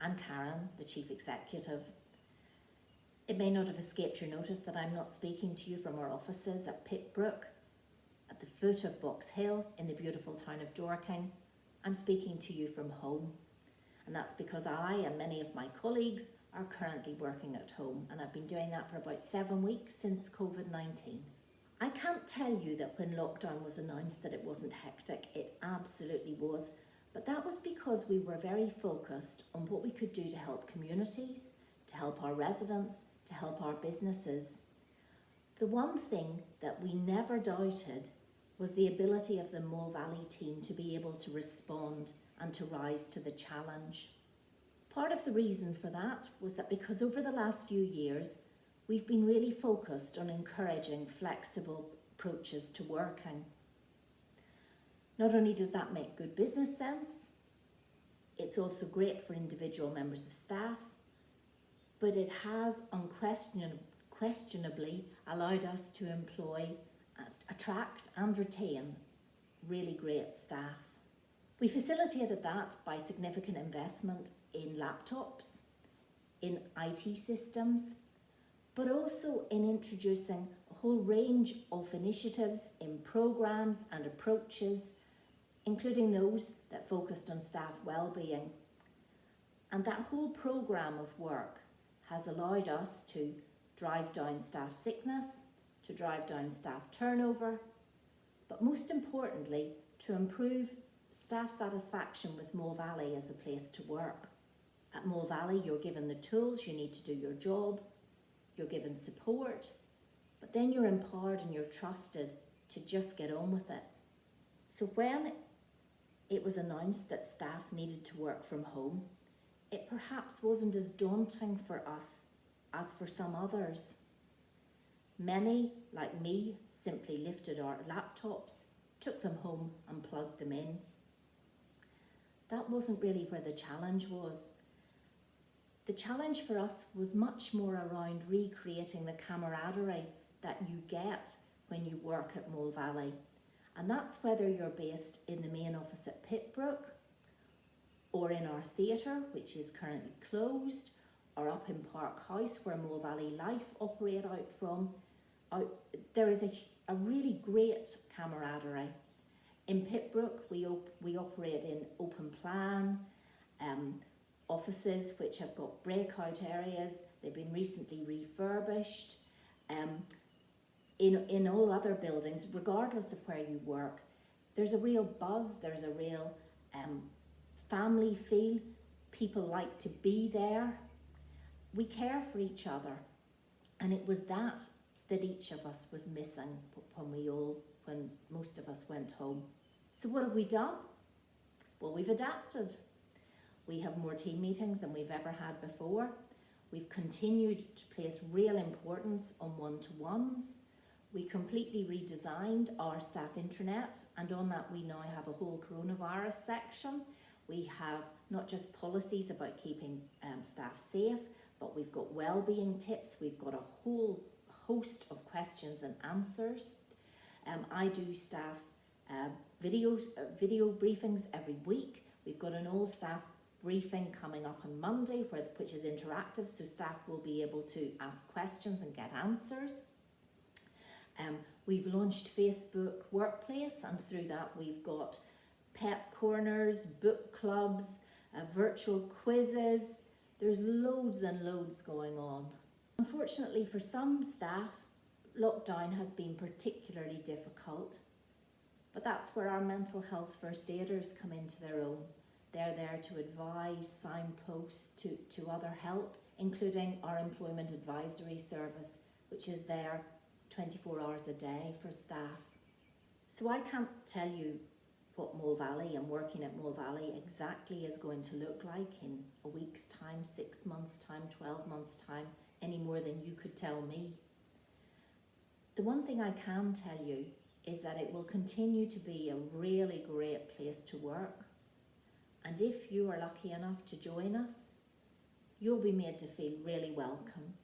I'm Karen, the Chief Executive. It may not have escaped your notice that I'm not speaking to you from our offices at Pitbrook, at the foot of Box Hill in the beautiful town of Dorking. I'm speaking to you from home. And that's because I and many of my colleagues are currently working at home, and I've been doing that for about 7 weeks since COVID-19. I can't tell you that when lockdown was announced that it wasn't hectic. It absolutely was. But that was because we were very focused on what we could do to help communities, to help our residents, to help our businesses. The one thing that we never doubted was the ability of the Mole Valley team to be able to respond and to rise to the challenge. Part of the reason for that was that because over the last few years, we've been really focused on encouraging flexible approaches to working. Not only does that make good business sense, it's also great for individual members of staff, but it has unquestionably allowed us to employ, attract and retain really great staff. We facilitated that by significant investment in laptops, in IT systems, but also in introducing a whole range of initiatives in programmes and approaches, including those that focused on staff well-being. And that whole programme of work has allowed us to drive down staff sickness, to drive down staff turnover, but most importantly, to improve staff satisfaction with Mole Valley as a place to work. At Mole Valley, you're given the tools you need to do your job, you're given support, but then you're empowered and you're trusted to just get on with it. So when it was announced that staff needed to work from home, it perhaps wasn't as daunting for us as for some others. Many, like me, simply lifted our laptops, took them home and plugged them in. That wasn't really where the challenge was. The challenge for us was much more around recreating the camaraderie that you get when you work at Mole Valley. And that's whether you're based in the main office at Pitbrook, or in our theatre, which is currently closed, or up in Park House, where Mole Valley Life operate out from. There is a really great camaraderie. In Pitbrook, we operate in open plan offices which have got breakout areas. They've been recently refurbished. In all other buildings, regardless of where you work, there's a real buzz, there's a real family feel. People like to be there. We care for each other. And it was that each of us was missing when most of us went home. So what have we done? Well, we've adapted. We have more team meetings than we've ever had before. We've continued to place real importance on one-to-ones. We completely redesigned our staff intranet, and on that we now have a whole coronavirus section. We have not just policies about keeping staff safe, but we've got well-being tips. We've got a whole host of questions and answers. I do staff video briefings every week. We've got an all-staff briefing coming up on Monday, which is interactive, so staff will be able to ask questions and get answers. We've launched Facebook Workplace, and through that we've got pet corners, book clubs, virtual quizzes. There's loads and loads going on. Unfortunately for some staff, lockdown has been particularly difficult, but that's where our mental health first aiders come into their own. They're there to advise, signpost to other help, including our employment advisory service, which is there 24 hours a day for staff. So I can't tell you what Mole Valley and working at Mole Valley exactly is going to look like in a week's time, 6 months' time, 12 months' time, any more than you could tell me. The one thing I can tell you is that it will continue to be a really great place to work. And if you are lucky enough to join us, you'll be made to feel really welcome.